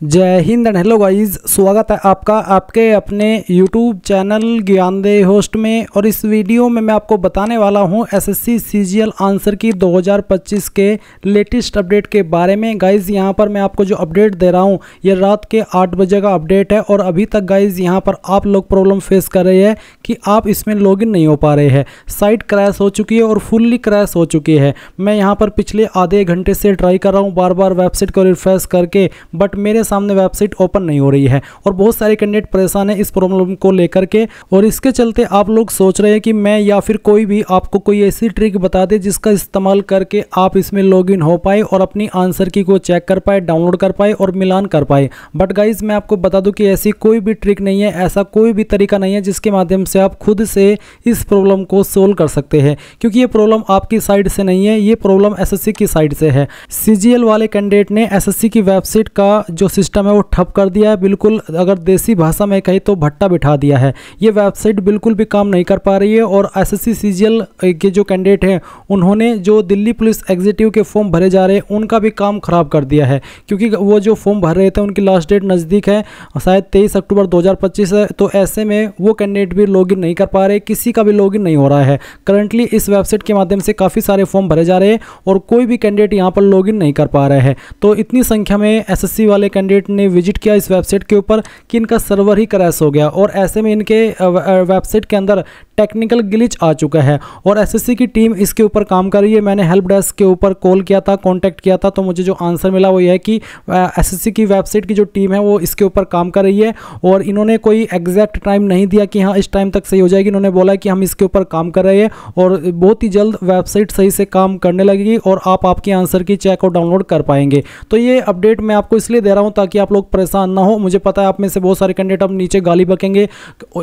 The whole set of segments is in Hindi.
जय हिंद एंड हेलो गाइस, स्वागत है आपका आपके अपने YouTube चैनल ज्ञानदेह होस्ट में। और इस वीडियो में मैं आपको बताने वाला हूं एसएससी सीजीएल आंसर की 2025 के लेटेस्ट अपडेट के बारे में। गाइस यहां पर मैं आपको जो अपडेट दे रहा हूं ये रात के 8 बजे का अपडेट है और अभी तक गाइस यहां पर आप लोग प्रॉब्लम फेस कर रहे हैं कि आप इसमें लॉगिन नहीं हो पा रहे हैं। साइट क्रैश हो चुकी है और फुल्ली क्रैश हो चुकी है। मैं यहाँ पर पिछले आधे घंटे से ट्राई कर रहा हूँ बार बार वेबसाइट को रिफ्रेश करके, बट मेरे सामने वेबसाइट ओपन नहीं हो रही है और बहुत सारे कैंडिडेट परेशान है इस प्रॉब्लम को लेकर के। और इसके चलते आप लोग सोच रहे हैं कि मैं या फिर कोई भी आपको कोई ऐसी ट्रिक बता दे जिसका इस्तेमाल करके आप इसमें लॉगिन हो पाए और अपनी आंसर की को चेक कर पाए, डाउनलोड कर पाए और मिलान कर पाए। बट गाइज मैं आपको बता दूं कि ऐसी कोई भी ट्रिक नहीं है, ऐसा कोई भी तरीका नहीं है जिसके माध्यम से आप खुद से इस प्रॉब्लम को सोल्व कर सकते हैं, क्योंकि ये प्रॉब्लम आपकी साइड से नहीं है, ये प्रॉब्लम एसएससी की साइड से है। सीजीएल वाले कैंडिडेट ने एसएससी की वेबसाइट का जो सिस्टम है वो ठप कर दिया है, बिल्कुल अगर देसी भाषा में कहे तो भट्टा बिठा दिया है। ये वेबसाइट बिल्कुल भी काम नहीं कर पा रही है और एसएससी सीजीएल के जो कैंडिडेट हैं उन्होंने जो दिल्ली पुलिस एग्जीक्यूटिव के फॉर्म भरे जा रहे हैं उनका भी काम खराब कर दिया है, क्योंकि वो जो फॉर्म भर रहे थे उनकी लास्ट डेट नज़दीक है, शायद 23 अक्टूबर 2025 है। तो ऐसे में वो कैंडिडेट भी लॉगिन नहीं कर पा रहे, किसी का भी लॉगिन नहीं हो रहा है। करंटली इस वेबसाइट के माध्यम से काफ़ी सारे फॉर्म भरे जा रहे हैं और कोई भी कैंडिडेट यहाँ पर लॉगिन नहीं कर पा रहे हैं। तो इतनी संख्या में एसएससी वाले कैंडिडेट ने विजिट किया इस वेबसाइट के ऊपर कि इनका सर्वर ही क्रैश हो गया और ऐसे में इनके वेबसाइट के अंदर टेक्निकल ग्लिच आ चुका है और एसएससी की टीम इसके ऊपर काम कर रही है। मैंने हेल्प डेस्क के ऊपर कॉल किया था, कांटेक्ट किया था, तो मुझे जो आंसर मिला वो ये है कि एसएससी की वेबसाइट की जो टीम है वो इसके ऊपर काम कर रही है और इन्होंने कोई एग्जैक्ट टाइम नहीं दिया कि हाँ इस टाइम तक सही हो जाएगी। इन्होंने बोला कि हम इसके ऊपर काम कर रहे हैं और बहुत ही जल्द वेबसाइट सही से काम करने लगेगी और आप आपकी आंसर की चेक और डाउनलोड कर पाएंगे। तो ये अपडेट मैं आपको इसलिए दे रहा हूँ ताकि आप लोग परेशान ना हो। मुझे पता है आप में से बहुत सारे कैंडिडेट अब नीचे गाली बकेंगे,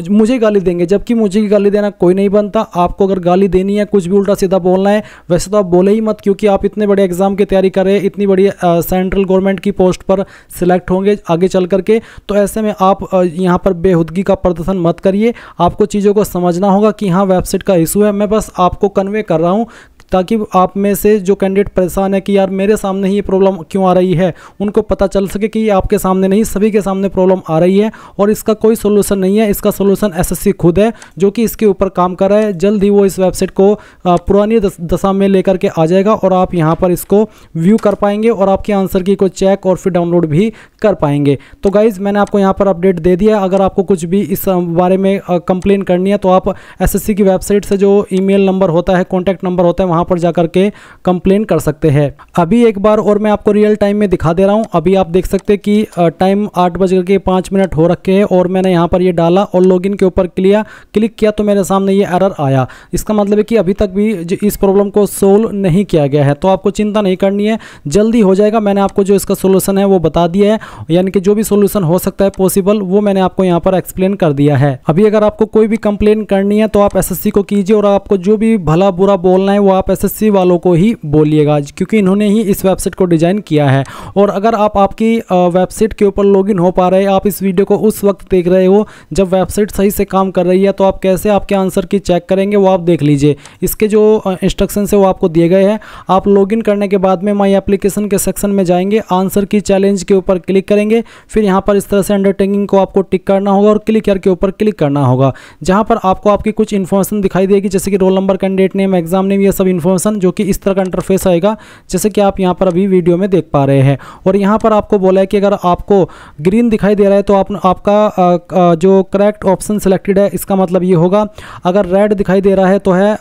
मुझे गाली देंगे, जबकि मुझे गाली देना कोई नहीं बनता। आपको अगर गाली देनी है, कुछ भी उल्टा सीधा बोलना है, वैसे तो आप बोले ही मत, क्योंकि आप इतने बड़े एग्जाम की तैयारी कर रहे हैं, इतनी बड़ी सेंट्रल गवर्नमेंट की पोस्ट पर सिलेक्ट होंगे आगे चल करके। तो ऐसे में आप यहाँ पर बेहुदगी का प्रदर्शन मत करिए। आपको चीज़ों को समझना होगा कि हाँ वेबसाइट का इशू है। मैं बस आपको कन्वे कर रहा हूँ ताकि आप में से जो कैंडिडेट परेशान है कि यार मेरे सामने ही ये प्रॉब्लम क्यों आ रही है, उनको पता चल सके कि ये आपके सामने नहीं, सभी के सामने प्रॉब्लम आ रही है और इसका कोई सोल्यूशन नहीं है। इसका सोल्यूशन एसएससी खुद है जो कि इसके ऊपर काम कर रहा है। जल्द ही वो इस वेबसाइट को पुरानी दशा में लेकर के आ जाएगा और आप यहाँ पर इसको व्यू कर पाएंगे और आपके आंसर की को चेक और फिर डाउनलोड भी कर पाएंगे। तो गाइज मैंने आपको यहाँ पर अपडेट दे दिया। अगर आपको कुछ भी इस बारे में कंप्लेन करनी है तो आप एसएससी की वेबसाइट से जो ईमेल नंबर होता है, कॉन्टैक्ट नंबर होता है, वहाँ पर जाकर के कंप्लेन कर सकते हैं। अभी एक बार और मैं आपको रियल टाइम में दिखा दे रहा हूं। अभी आप देख सकते हैं कि टाइम 8:05 हो रखे हैं और मैंने यहां पर ये डाला और लॉगिन के ऊपर क्लिक किया तो मेरे सामने ये एरर आया। इसका मतलब है कि अभी तक भी इस प्रॉब्लम को सोल्व नहीं किया गया है। तो आपको चिंता नहीं करनी है, जल्दी हो जाएगा। मैंने आपको जो इसका सोल्यूशन है वो बता दिया है, यानी कि जो भी सोल्यूशन हो सकता है पॉसिबल वो मैंने आपको यहाँ पर एक्सप्लेन कर दिया है। अभी अगर आपको कोई भी कंप्लेन करनी है तो आप एसएससी को कीजिए और आपको जो भी भला बुरा बोलना है वो आप एसएससी वालों को ही बोलिएगा, क्योंकि इन्होंने ही इस वेबसाइट को डिजाइन किया है। और अगर आप आपकी वेबसाइट के ऊपर लॉगिन हो पा रहे हैं, आप इस वीडियो को उस वक्त देख रहे हो जब वेबसाइट सही से काम कर रही है, तो आप कैसे आपके आंसर की चेक करेंगे वो आप देख लीजिए। इसके जो इंस्ट्रक्शन है वो आपको दिए गए हैं। आप लॉगिन करने के बाद में माई एप्लीकेशन के सेक्शन में जाएंगे, आंसर की चैलेंज के ऊपर क्लिक करेंगे, फिर यहाँ पर इस तरह से अंडरटेकिंग को आपको टिक करना होगा और क्लिक के ऊपर क्लिक करना होगा, जहाँ पर आपको आपकी कुछ इन्फॉर्मेशन दिखाई देगी, जैसे कि roll number, candidate name, enzyme name, ये सब इन्फॉर्मेशन जो कि इस तरह का इंटरफेस आएगा जैसे कि आप यहाँ पर अभी वीडियो में देख पा रहे हैं। और यहाँ पर आपको बोला है कि अगर आपको ग्रीन दिखाई दे रहा है तो आपका जो करेक्ट ऑप्शन सिलेक्टेड है, इसका मतलब ये होगा। अगर रेड दिखाई दे रहा है तो है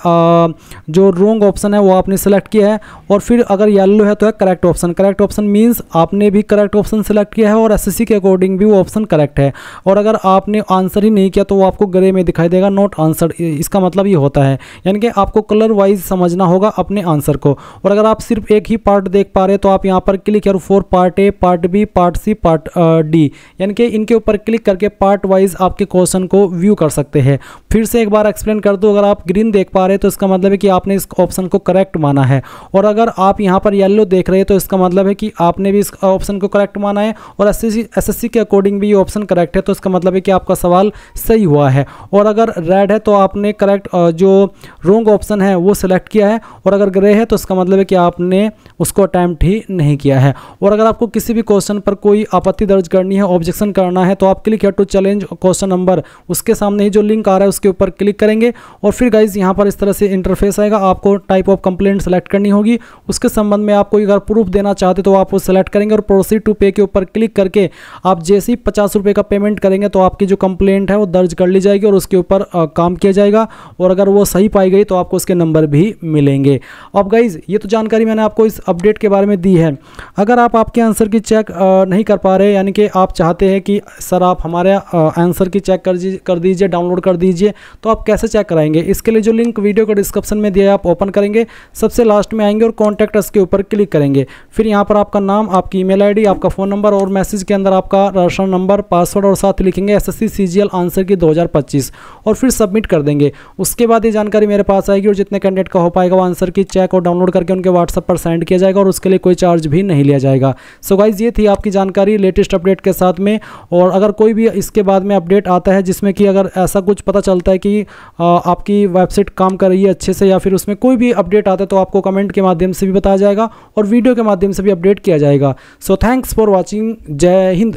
जो रॉन्ग ऑप्शन है वो आपने सेलेक्ट किया है। और फिर अगर येलो है तो है correct option. Correct option means आपने भी करेक्ट ऑप्शन सेलेक्ट किया है और एसएससी के अकॉर्डिंग भी वो ऑप्शन करेक्ट है। और अगर आपने आंसर ही नहीं किया तो वो आपको ग्रे में दिखाई देगा, नॉट आंसर। इसका मतलब ये होता है, यानी कि आपको कलर वाइज समझना होगा अपने आंसर को। और अगर आप सिर्फ एक ही पार्ट देख पा रहे हैं तो आप यहाँ पर क्लिक करो for part A, part B, part C, part D, यानी कि इनके ऊपर क्लिक करके पार्ट वाइज आपके क्वेश्चन को व्यू कर सकते हैं। फिर से एक बार एक्सप्लेन कर दूं, अगर आप ग्रीन देख पा रहे हैं तो इसका मतलब है कि आपने इस ऑप्शन को करेक्ट माना है, और अगर आप यहाँ पर येलो देख रहे हैं तो इसका मतलब है कि आपने भी इस ऑप्शन को करेक्ट माना है और एसएससी के अकॉर्डिंग भी ये ऑप्शन करेक्ट है, तो इसका मतलब है कि आपका सवाल सही हुआ है। और अगर रेड है तो आपने करेक्ट जो रॉन्ग ऑप्शन है वो सिलेक्ट किया है, और अगर ग्रे है तो इसका मतलब है कि आपने उसको अटैम्प्ट ही नहीं किया है। और अगर आपको किसी भी क्वेश्चन पर कोई आपत्ति दर्ज करनी है, ऑब्जेक्शन करना है, तो आप click here to challenge question number, उसके सामने ही जो लिंक आ रहा है उसके ऊपर क्लिक करेंगे और फिर गाइज यहाँ पर इस तरह से इंटरफेस आएगा। आपको टाइप ऑफ कंप्लेंट सेलेक्ट करनी होगी, उसके संबंध में आप कोई अगर प्रूफ देना चाहते तो आप वो सेलेक्ट करेंगे और प्रोसीड टू पे के ऊपर क्लिक करके आप जैसे ही 50 रुपये का पेमेंट करेंगे तो आपकी जो कंप्लेंट है वो दर्ज कर ली जाएगी और उसके ऊपर काम किया जाएगा, और अगर वो सही पाई गई तो आपको उसके नंबर भी मिलेंगे। अब गाइज ये तो जानकारी मैंने आपको इस अपडेट के बारे में दी है। अगर आप आपके आंसर की चेक नहीं कर पा रहे, यानी कि आप चाहते हैं कि सर आप हमारे आंसर की चेक कर दीजिए, डाउनलोड कर दीजिए, तो आप कैसे चेक कराएंगे? इसके लिए जो लिंक वीडियो के डिस्क्रिप्शन में दिया है आप ओपन करेंगे, सबसे लास्ट में आएंगे और कॉन्टैक्ट अस के ऊपर क्लिक करेंगे। फिर यहाँ पर आपका नाम, आपकी ईमेल आईडी, आपका फ़ोन नंबर और मैसेज के अंदर आपका राशन नंबर, पासवर्ड और साथ लिखेंगे एसएससी सीजीएल आंसर की 2025 और फिर सबमिट कर देंगे। उसके बाद ये जानकारी मेरे पास आएगी और जितने कैंडिडेट का हो पाएगा वो आंसर की चेक और डाउनलोड करके उनके व्हाट्सएप पर सेंड किया जाएगा और उसके लिए कोई चार्ज भी नहीं लिया जाएगा। सो गाइज ये थी आपकी जानकारी लेटेस्ट अपडेट के साथ में। और अगर कोई भी इसके बाद में अपडेट आता है जिसमें कि अगर ऐसा कुछ पता चलता है कि आपकी वेबसाइट काम कर रही है अच्छे से या फिर उसमें कोई भी अपडेट आता है तो आपको कमेंट के माध्यम से भी बताया जाएगा और वीडियो के माध्यम से भी अपडेट किया जाएगा। So thanks for watching. जय हिंद।